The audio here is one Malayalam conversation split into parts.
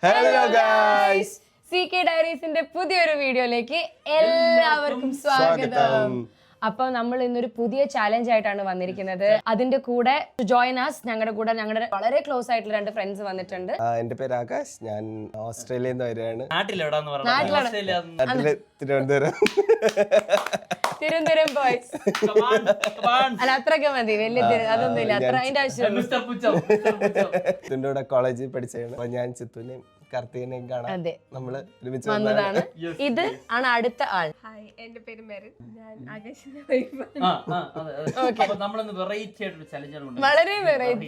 ഹലോ ഗൈസ്, CK ഡയറീസിന്റെ പുതിയൊരു വീഡിയോയിലേക്ക് എല്ലാവർക്കും സ്വാഗതം. അപ്പൊ നമ്മൾ ഇന്നൊരു പുതിയ ചാലഞ്ച് ആയിട്ടാണ് വന്നിരിക്കുന്നത്. അതിന്റെ കൂടെ ജോയിൻ അസ് ഞങ്ങളുടെ വളരെ ക്ലോസ് ആയിട്ടുള്ള രണ്ട് ഫ്രണ്ട്സ് വന്നിട്ടുണ്ട്. എന്റെ പേര് ആകാശ്, ഞാൻ ഓസ്ട്രേലിയയിൽ നിന്ന് വരികയാണ്. തിരുവനന്തപുരം ബോയ്സ്. അല്ല, അത്രയൊക്കെ മതി, വലിയ അതൊന്നുമില്ല, അത്ര അതിന്റെ ആവശ്യം. ചിത്തുന്റെ കൂടെ കോളേജിൽ പഠിച്ചാണ്. അപ്പൊ ഞാൻ ചിത്തുനെയും കാർത്തികനെയും കാണാൻ നമ്മള് ഒരുമിച്ച് വന്നതാണ്. ഇത് ആണ് അടുത്ത ആൾ. എന്റെ പേര് മെറിൻ, ഞാൻ ആകാശിന്റെ വളരെ വെറൈറ്റി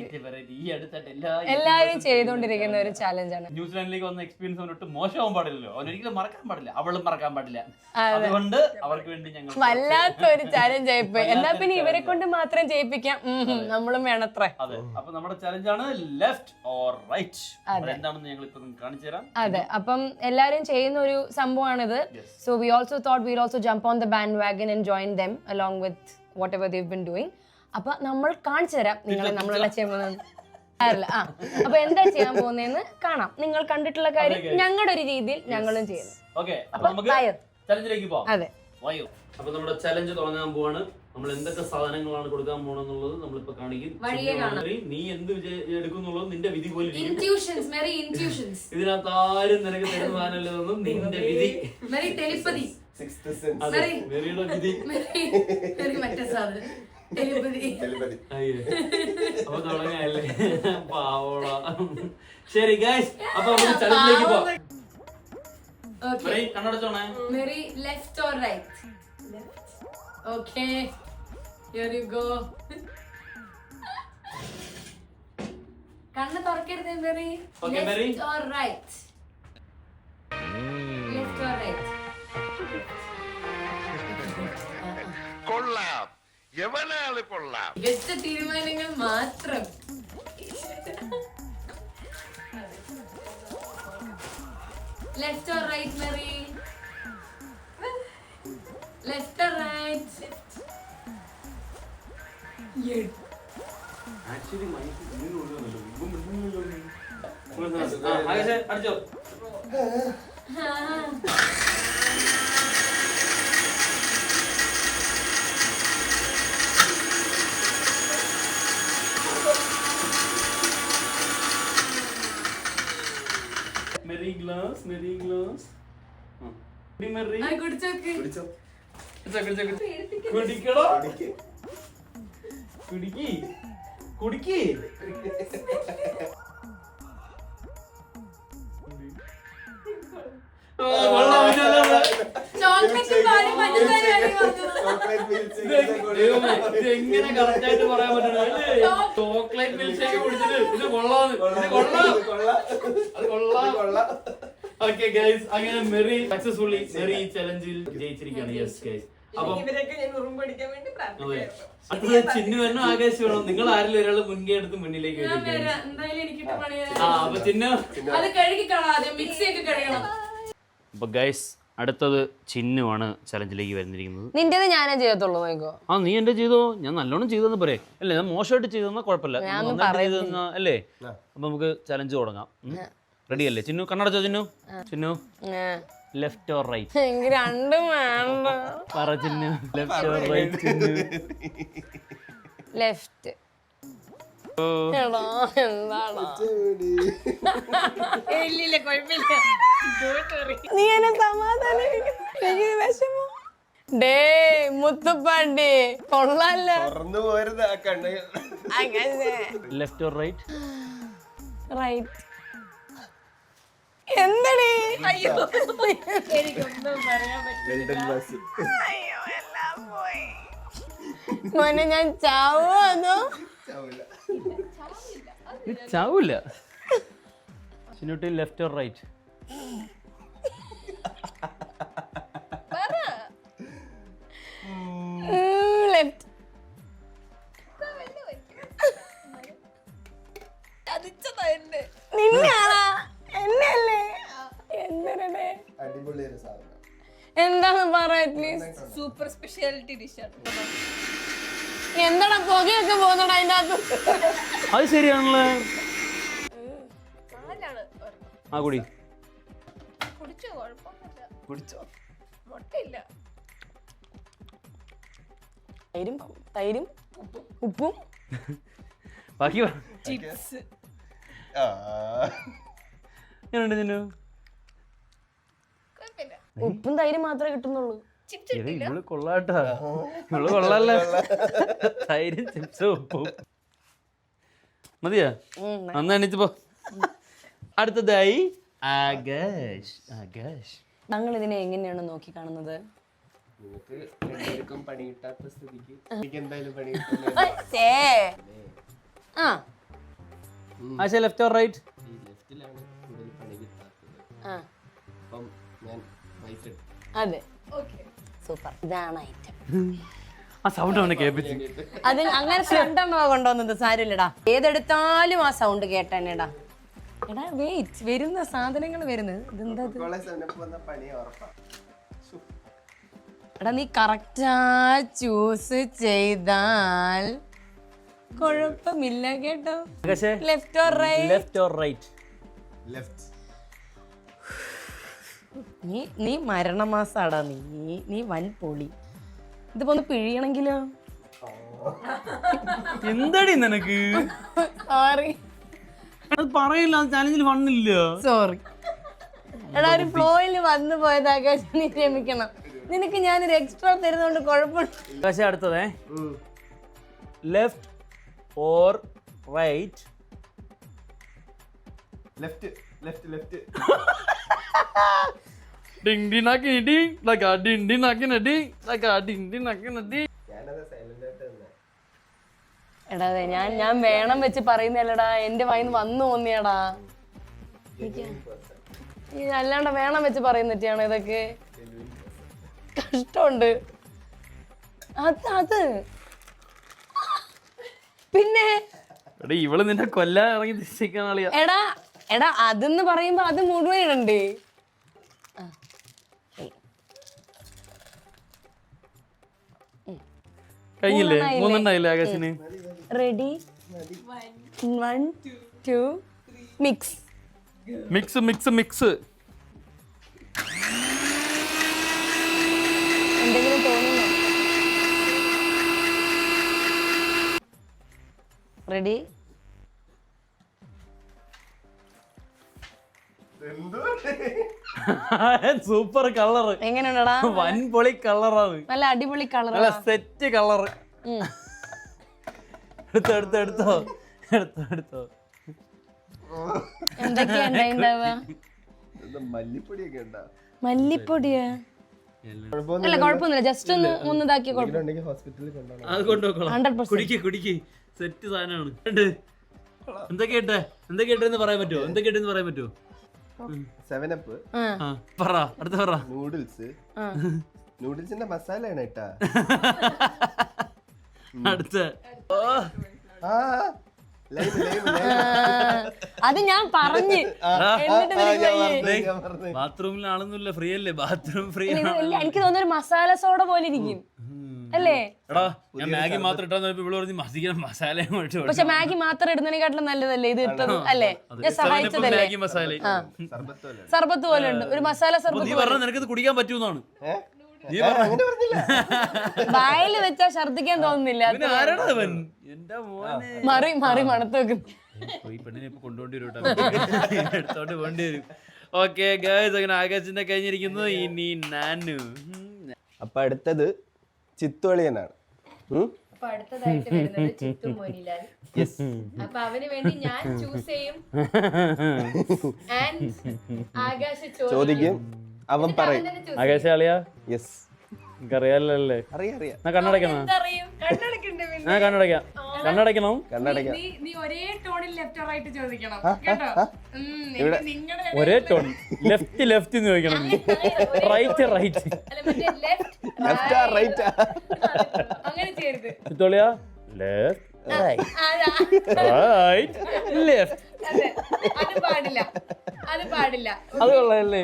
എല്ലാവരും ചെയ്തുകൊണ്ടിരിക്കുന്ന ഒരു ചാലഞ്ചാണ്. ന്യൂസിലാൻഡിലേക്ക് വന്ന എക്സ്പീരിയൻസ് അവനൊട്ട് മോശമാവാൻ പാടില്ലല്ലോ, അവനൊരിക്കലും മറക്കാൻ പാടില്ല, അവളും മറക്കാൻ പാടില്ല. അതുകൊണ്ട് അവർക്ക് വേണ്ടി ഞങ്ങൾ വല്ലാത്തൊരു ചാലഞ്ച് ആയിപ്പോയി. എന്നാ പിന്നെ ഇവരെ കൊണ്ട് മാത്രം ചെയ്യിപ്പിക്കാം, നമ്മളും വേണത്രേ. അതെ, അപ്പൊ നമ്മുടെ ചാലഞ്ചാണ് ലെഫ്റ്റ് ഓർ റൈറ്റ്. എന്താണെന്ന് ഞങ്ങൾ ഇപ്പൊ കാണിച്ചു തരാം. അതെ, അപ്പം എല്ലാരും ചെയ്യുന്ന ഒരു സംഭവമാണിത്. So we also thought will also jump on the bandwagon and join them along with whatever they been doing. അപ്പൊ നമ്മൾ കാണിച്ചു തരാം നമ്മളെല്ലാം ചെയ്യുന്നത്. അപ്പൊ എന്താ ചെയ്യാൻ പോകുന്നതെന്ന് കാണാം. നിങ്ങൾ കണ്ടിട്ടുള്ള കാര്യം ഞങ്ങളുടെ ഒരു രീതിയിൽ ഞങ്ങളും ചെയ്യുന്നു. അതെ, അപ്പൊ നമ്മുടെ ചലഞ്ച് തുടങ്ങാൻ പോവാണ്. നമ്മൾ എന്തൊക്കെ സാധനങ്ങളാണ് കൊടുക്കാൻ പോണെന്നുള്ളത് നമ്മളിപ്പോ കാണിക്കും. നീ എന്ത് എടുക്കുന്നുള്ളത് നിന്റെ വിധി പോലെ. ഇതിനകത്ത് ആരും നിനക്ക് തരുന്ന സാധനമല്ലെന്നും നിന്റെ വിധി. മെറിയുടെ വിധി. അപ്പൊ തുടങ്ങാല്ലേ, പാവോള. ശരി ഗൈസ്, അപ്പൊ നമുക്ക് ചലഞ്ചിലേക്ക് പോവാം. കണ്ണടച്ചോണേ. Left or right? Okay, here you go. കണ്ണ് തുറക്കരുത് Merry. Left or right? Left or right? കൊള്ളാം, എവനാള് കൊള്ളാം. മികച്ച തീരുമാനങ്ങൾ മാത്രം. Left or right Merry? Left or right? Actually, my അടിച്ചോ. Merry glass, Merry glass. Merry കുടിച്ചോ. കുടിക്കടോ, കുടിക്കി കുടിക്കി. എങ്ങനെ കറക്റ്റ് ആയിട്ട് പറയാൻ പറ്റണേ? ചോക്ലേറ്റ് മിൽക്ക് ഷേക്ക് കുടിച്ചിട്ട് ഇത് കൊള്ളാന്ന്, അത് കൊള്ളാം. ഓക്കെ ഗൈസ്, അങ്ങനെ മെറി സക്സസ്ഫുള്ളി മെറി ചലഞ്ചിൽ ജയിച്ചിരിക്കുകയാണ്. യെസ് ഗൈസ്, അപ്പം അടുത്തത് ചിന്നു വേണോ ആകാശ് വേണോ? നിങ്ങൾ ആരെങ്കിലും ഒരാള് മുൻകൈ എടുത്ത് മുന്നിലേക്ക് വരും. അപ്പൊ ചിന്നു അപ്പൊ ഗൈസ്, അടുത്തത് ചിന്നുവാണ് ചലഞ്ചിലേക്ക് വരുന്നിരിക്കുന്നത്. നിന്റേത് ഞാനേ ചെയ്യത്തുള്ളൂ. നീ എന്റെ ചെയ്തോ, ഞാൻ നല്ലോണം ചെയ്തെന്ന് പറയേ. അല്ലേ, ഞാൻ മോശമായിട്ട് ചെയ്തെന്നാ കുഴപ്പമില്ല, ചെയ്തെന്നാ അല്ലേ. അപ്പൊ നമുക്ക് ചലഞ്ച് തുടങ്ങാം. റെഡി അല്ലേ ചിന്നു? കണ്ണടച്ചോ Chinnu? Chinnu left or right? രണ്ടും വേണ്ട. പറ Chinnu, left or right? Chinnu left. നീ എന്നെ സമാധാനം. ഡേ മുത്തുപ്പാണ്ടി കൊള്ളാല്ലോ. Left or right? റൈറ്റ്. എന്തടി? അയ്യോ, എനിക്കൊന്നും പറയാൻ പറ്റില്ല. അയ്യോ, എല്ലാം പോയി. മോനെ, ഞാൻ ചാവോ അതോ? ചാവൂല. ചിന്നുട്ടി ലെഫ്റ്റ് ഓർ റൈറ്റ്? ലെഫ്റ്റ്. നിന്നാണാ? എന്നല്ലേ? എന്താണ് പറയാ പ്ലീസ്? സൂപ്പർ സ്പെഷ്യാലിറ്റി ഡിഷാണ്. എന്താണ് പുകയൊക്കെ പോകുന്നത് അതിൻ്റെ അകത്ത്? അത് ശരിയാണല്ലോ. ആ കുടി. കുടിച്ചോ, കുഴപ്പമൊന്നുമില്ല. കുടിച്ചോ? മുട്ടയില്ല. തൈരും ഉപ്പും ബാക്കി ചിപ്സ്. ആ. ഞാനുണ്ട് നിന്നു. കുഴപ്പമില്ല. ഉപ്പും തൈരും മാത്രമേ കിട്ടുന്നുള്ളൂ. ചിപ്സ് ഇട്ടില്ല. ഇവള് കൊള്ളാട്ടാ, ഇവള് കൊള്ളാല്ലേ. തൈരും ചിപ്സും ഉപ്പും മതിയാ. അന്ന് എണീച്ചപ്പോ അടുത്തതായി ആകാശ്. ആകാശ് ഞങ്ങൾ ഇതിനെ എങ്ങനെയാണ് നോക്കി കാണുന്നത്? നിനക്ക് രണ്ടുപേർക്കും പണി കിട്ടാത്ത സ്ഥിതിക്ക് എനിക്ക് എന്തായാലും പണി കിട്ടും. ആ ആശ ലെഫ്റ്റ് ഓർ റൈറ്റ്? ഈ ലെഫ്റ്റിലാണ് കൂടുതൽ പണി കിട്ടാത്തത്. ആ അപ്പം ഞാൻ റൈറ്റ് എടുത്തു. അതെ, ഓക്കെ. സൂപ്പർ. ഇതാണ് ഐറ്റം. ആ സൗണ്ട് അവനെ കേൾപ്പിച്ചു. അത് അങ്ങനെ രണ്ടെണ്ണോ കൊണ്ടുവന്നത് സാരമില്ലടാ. ഏതെടുത്താലും ആ സൗണ്ട് കേട്ടാനെടാ. എടാ വെയിറ്റ്, വരുന്ന സാധനങ്ങൾ വരുന്നത് ഇതെന്താ ഇത്? കോളേജ് സെവനപ്പ് വന്ന പണി ഉറപ്പാ. എടാ നീ കറക്റ്റാ ചൂസ് ചെയ്താൽ കുഴപ്പമില്ല കേട്ടോ. ആകാശേ left or right? Left or right? Left. നീ മരണമാസാടാ. നീ വൻ പൊളി. ഇതിപ്പോ ഒന്ന് പിഴിയണെങ്കിലോ? എന്താടി നിനക്ക്? സോറി അത് പറയില്ല, ചാലഞ്ചിൽ വന്നില്ല. സോറി എടാ, ഒരു ഫ്ലോയിൽ വന്നു പോയതാകാശ, നീ ക്ഷമിക്കണം. നിനക്ക് ഞാനൊരു എക്സ്ട്രാ തരുന്നോണ്ട് കുഴപ്പമില്ല. ആകാശേ അടുത്തതേ, left or right? Left left left. ഡിങ് ഡി നാക്കി ഡി ലഗാ ഡിങ് ഡി നാക്കി നടി ലഗാ ഡിങ് ഡി നാക്കി നടി. ഞാനത് സൈലന്റ് ആയിട്ട് തന്നെ. എടാ അതെ, ഞാൻ വേണം വെച്ച് പറയുന്നല്ലടാ, എന്റെ വായിന്ന് വന്നു തോന്നിയാടാ. അല്ലാണ്ട് വേണം വെച്ച് പറയുന്നിട്ടാണ് ഇതൊക്കെ. കഷ്ടമുണ്ട്. അത് പിന്നെ എടാ ഇവള് നിന്നെ കൊല്ലാൻ ഇറങ്ങി തിരിച്ചിരിക്കാൻ ആളിയാ. എടാ അതെന്ന് പറയുമ്പോ അത് മുഴുവൻ ഇടണ്ടേ? കഴിഞ്ഞില്ലേ? മൂന്നെണ്ണായില്ലേ ആകാശിന്? Ready, 1 2 mix. Mix mix mix. എന്തെങ്കിലും തോന്നുന്നു? Ready, super colour. എങ്ങനെയുണ്ടടാ? വൻ പൊളി കളറാണ്. നല്ല അടിപൊളി കളർ. നല്ല സെറ്റ് കളറ്. എടുത്തോ എടുത്തോ എടുത്തോ എടുത്തോ എടുത്തോ. എന്തൊക്കെയാ ഉണ്ടാവുക? മല്ലിപ്പൊടിയൊക്കെ ഉണ്ടാ? മല്ലിപ്പൊടിയാ? അല്ല കുഴപ്പമൊന്നുമില്ല, ജസ്റ്റ് ഒന്ന് ഇതാക്കിയ കുഴപ്പം. ഹോസ്പിറ്റലിൽ കൊണ്ടുപോകണം. അത് കൊണ്ടുപോക്കണം. 100%. കുടിക്ക് കുടിക്ക്, സെറ്റ് സാധനമാണ്. എന്തൊക്കെയാ എന്തൊക്കെയായിട്ടെന്ന് പറയാൻ പറ്റുമോ? എന്തൊക്കെയായിട്ടെന്ന് പറയാൻ പറ്റുമോ? 7up, ആ പറ, അടുത്ത പറ. നൂഡിൽസ്. നൂഡിൽസിന്റെ മസാലയാണ് ഇട്ടാ. അടുത്ത ആ ലൈം ലൈം ലൈം. അത് ഞാൻ പറഞ്ഞു. എന്നിട്ട് നിനക്ക് വയ്യേ? ബാത്റൂമിൽ ആളൊന്നുമില്ല, ഫ്രീ അല്ലേ? Bathroom free. ഇല്ല, എനിക്ക് തോന്നുന്നു ഒരു മസാല സോഡ പോലെ ഇരിക്കും അല്ലേ? എടാ ഞാൻ മാഗി മാത്രം ഇട്ടാ ഇവിടെ പറഞ്ഞ് മസിക്കാൻ മസാലയും പക്ഷെ മാഗി മാത്രം ഇടുന്നതിനെക്കാട്ടിലും നല്ലതല്ലേ ഇത് ഇട്ടത് അല്ലേ? ഞാൻ സഹായിച്ചതല്ലേ? മാഗി മസാല സർബത്ത് പോലെ ഉണ്ട്, ഒരു മസാല സർബത്ത്. നീ പറഞ്ഞ നിനക്കത് കുടിക്കാൻ പറ്റൂന്നാണ്. വായിൽ വെച്ചാ ഛർദിക്കാൻ തോന്നുന്നില്ല. പിന്നെ ആരാടാ അവൻ? എന്റെ മോനെ. മറി മറി മണത്ത് വെക്കുന്നു. ഈ പെണ്ണിനെ ഇപ്പൊ കൊണ്ടുപോണ്ടി വരും, എടുത്തോണ്ട് പോണ്ടി വരും. ഓക്കെ ഗൈസ്, അങ്ങനെ ആകാശിന്റെ കഴിഞ്ഞിരിക്കുന്നു. ഇനി നാനു. അപ്പൊ അടുത്തത് ചിത്തുവളിയനാണ്. അപ്പൊ അടുത്തതായിട്ട് വരുന്നത് ചിത്തു മോനിലാൽ. അപ്പൊ അവന് വേണ്ടി ഞാൻ ചൂസ് ചെയ്യും. And ആകാശ് ചോദിക്കും, അവൻ പറയും. ആകാശ ആളിയാ? യെസ്, എനിക്കറിയാലല്ലേ. അറിയാം അറിയാം. ഞാൻ കണ്ണടയ്ക്കണോ? ഞാൻ കണ്ണടയ്ക്കാം. കണ്ണടയ്ക്കണം. കണ്ണടയ്ക്കാം. നീ ഒരേ ടോണിൽ ലെഫ്റ്റ് റൈറ്റ് ചോദിക്കണം ഇവിടെ ഒരേ ടോൺ. ലെഫ്റ്റ് ലെഫ്റ്റ് എന്ന് ചോദിക്കണം. Right right. ലെഫ്റ്റാ റൈറ്റാ? അങ്ങനെ ചെയ്യരുത്. ചിത്തോളിയാ? Left right left. അത് പാടില്ല, അത് പാടില്ല. അത് കൊള്ളാല്ലേ?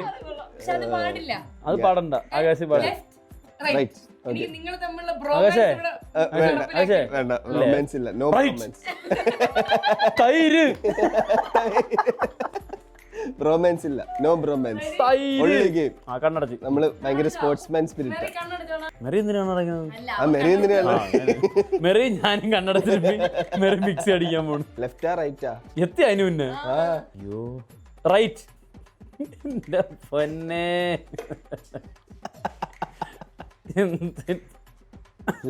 പക്ഷെ അത് പാടില്ല. അത് പാടണ്ട. ആകാശ് പാടും. റൈറ്റ്. നിങ്ങൾ തമ്മിലുള്ള ആകാശേ ആകാശേ വേണ്ട, റൊമാൻസ് ഇല്ല. No romance. തൈര് ബ്രോമാൻസ് ഇല്ല, നോ ബ്രോമാൻസ്, ഓൺലി ഗെയിം. കണ്ണടച്ച് നമ്മള് ഭയങ്കര സ്പോർട്സ്മാൻ സ്പിരിറ്റ്. മെറി എന്തിനാണ് നടക്കുന്നത്? ആ മെറി എന്തിനാണ്? മെറി ഞാനും കണ്ണടച്ചിട്ട് മെറി മിക്സി അടിക്കാൻ പോണു. ലെഫ്റ്റാ റൈറ്റാ? എത്തി അതിന് മുന്നേ. അയ്യോ റൈറ്റ്. എന്റെ പൊന്നെ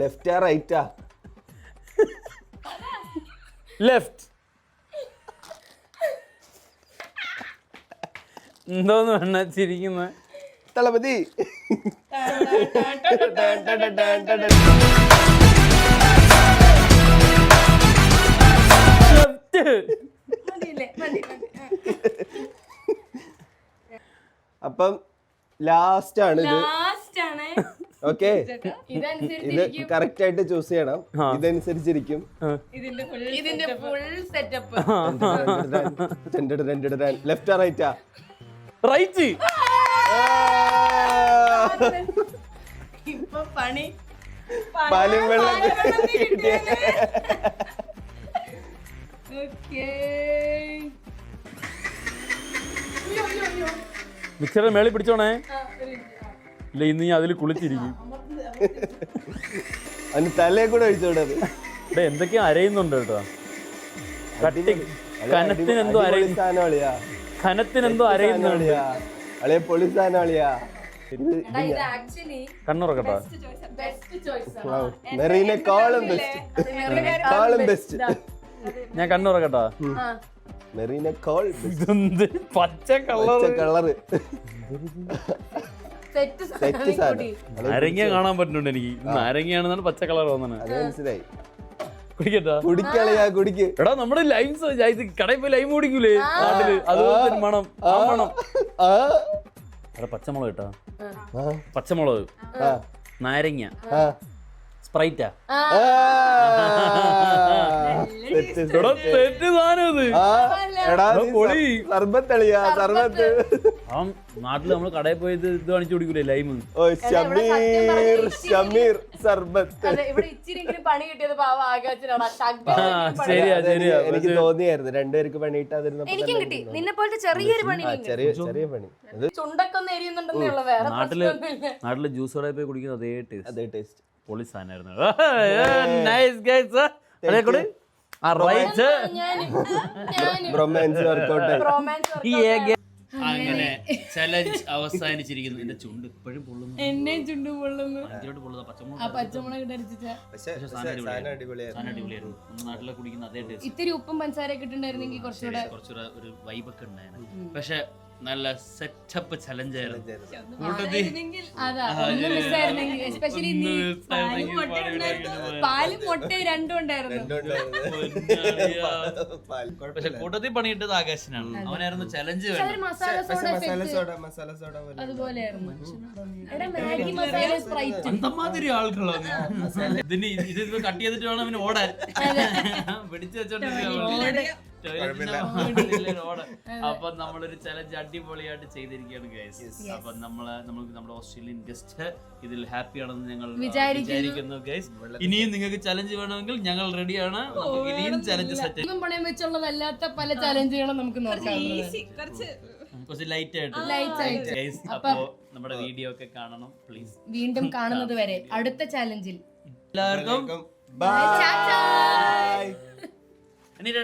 ലെഫ്റ്റാ റൈറ്റാ? ലെഫ്റ്റ്. എന്തോന്ന് വേണ ചിരിക്കുന്ന തളപതി. അപ്പം ലാസ്റ്റ് ആണ് ഇത്. ഓക്കെ, ഇത് കറക്റ്റ് ആയിട്ട് ചൂസ് ചെയ്യണം. ഇതനുസരിച്ചിരിക്കും ഇതിന്റെ ഫുൾ സെറ്റപ്പ്. ലെഫ്റ്റാ റൈറ്റാ? റൈറ്റ്. ഇപ്പൊ പണി പാലും വെള്ളം കിട്ടിയ. മിക്സറുടെ മേളിൽ പിടിച്ചോണേ. ഇല്ല, ഇന്ന് ഞാൻ അതിൽ കുളിച്ചിരിക്കും. അതിന് തലയെ കൂടെ ഒഴിച്ചോടത്. ഇവിടെ എന്തൊക്കെയാ അരയുന്നുണ്ട് കേട്ടോ. കനത്തിനെന്തോ അരയുന്നു. കനത്തിനെന്തോ അരയുന്നുണ്ട്. അളിയ പൊളി സാധനം അളിയാ. കണ്ണുറക്കട്ടോ. മെറീനെക്കാളും ബെസ്റ്റ്, കാളും ബെസ്റ്റ്. ഞാൻ കണ്ണുറക്കട്ടോ. മെറീനെക്കാൾ പച്ച കളറ്. സെറ്റ് സെറ്റ് സാധനം. നാരങ്ങ കാണാൻ പറ്റുന്നുണ്ട് എനിക്ക്. നാരങ്ങയാണെന്നാണ് പച്ച കളർ തോന്നണേ. അത് മനസ്സിലായി. കുടിക്കട്ടാ? കുടിക്കളിയാ കുടിക്ക്. എടാ നമ്മുടെ ലൈംസ് ഇത് കടയിൽ പോയി ലൈം കുടിക്കൂലേ നാട്ടില്, അതുപോലെ മണം. ആ മണം. എടാ പച്ചമുളക് കേട്ടാ. പച്ചമുളക്, നാരങ്ങ, സ്പ്രൈറ്റാ. സർബത്തളിയാ സർബത്ത്. ആ നാട്ടില് നമ്മള് കടയിൽ പോയി ഇത് കാണിച്ചു കുടിക്കൂലേ ലൈം. ഓ ഷമീർ, ഷമീർ സർബത്ത്. ഇവിടെ ഇച്ചിരി പണി കിട്ടിയത് പാവ ആകാശനാണ്. ശരിയാ ശരിയാ. എനിക്ക് തോന്നിയായിരുന്നു രണ്ടുപേർക്ക് പണി കിട്ടാതിരുന്ന. എനിക്കും കിട്ടി നിന്നെ പോലത്തെ ചെറിയൊരു പണി. ചെറിയ ചെറിയ പണി. ചുണ്ടൊക്കെ ഒന്ന് എരിയുന്നുണ്ടെന്നേ ഉള്ള. വേറെ നാട്ടില് ജ്യൂസ് കടയിൽ പോയി കുടിക്കുന്നത് അതേ ടേസ്റ്റ്. അതേ ടേസ്റ്റ്. പൊളി സാധനമായിരുന്നു. Nice guys. അതേ കൂടെ റൊമാൻസ് വർക്കൗട്ട്. അങ്ങനെ ചലഞ്ച് അവസാനിച്ചിരിക്കുന്നു. എന്റെ ചുണ്ട് ഇപ്പോഴും പൊള്ളുന്നു. എന്നെ ചുണ്ടു പൊള്ളുന്നു. പച്ചമുളക് അടിപൊളിയായിരുന്നു. നാട്ടിലെ കുടിക്കുന്ന അതേ ടേസ്റ്റ്. ഇത്തിരി ഉപ്പും പഞ്ചസാരയൊക്കെ ഇട്ടുണ്ടായിരുന്നെങ്കിൽ കുറച്ചുകൂടെ ഒരു വൈബൊക്കെ ഉണ്ടായിരുന്നു. പക്ഷെ നല്ല സെറ്റപ്പ് ചലഞ്ച് ആയിരുന്നു. പാലും മുട്ടയും രണ്ടും ഉണ്ടായിരുന്നു. പക്ഷെ കൂട്ടത്തിൽ പണിയിട്ടത് ആകാശനാണ്. അവനായിരുന്നു ചലഞ്ച്. അതുപോലെയായിരുന്നു. അന്തമാതിരി ആളുകളാണ് ഇതിന്. ഇത് കട്ട് ചെയ്തിട്ട് വേണം അവന് ഓടാൻ. പിടിച്ചു വെച്ചോണ്ടിരിക്കുക. അപ്പൊ നമ്മളൊരു ചലഞ്ച് അടിപൊളിയായിട്ട് ചെയ്തിരിക്കുകയാണ് ഗൈസ്. അപ്പൊ നമുക്ക് നമ്മുടെ ഓസ്ട്രേലിയൻ ഗസ്റ്റ് ഇതിൽ ഹാപ്പി ആണെന്ന് ഞങ്ങൾ വിചാരിക്കുന്നു ഗൈസ്. ഇനിയും നിങ്ങൾക്ക് ചലഞ്ച് വേണമെങ്കിൽ ഞങ്ങൾ റെഡിയാണ്. ഇനിയും ചലഞ്ച് സെറ്റ് പണയം വെച്ചുള്ളതല്ലാത്ത പല ചലഞ്ചുകളും നമുക്ക് നോക്കാം. കുറച്ച് ലൈറ്റ് ആയിട്ട് ഗൈസ്. അപ്പൊ നമ്മുടെ വീഡിയോ ഒക്കെ കാണണം പ്ലീസ്. വീണ്ടും കാണുന്നത് വരെ അടുത്ത ചലഞ്ചിൽ എല്ലാവർക്കും ബൈ. എണീറ്റ്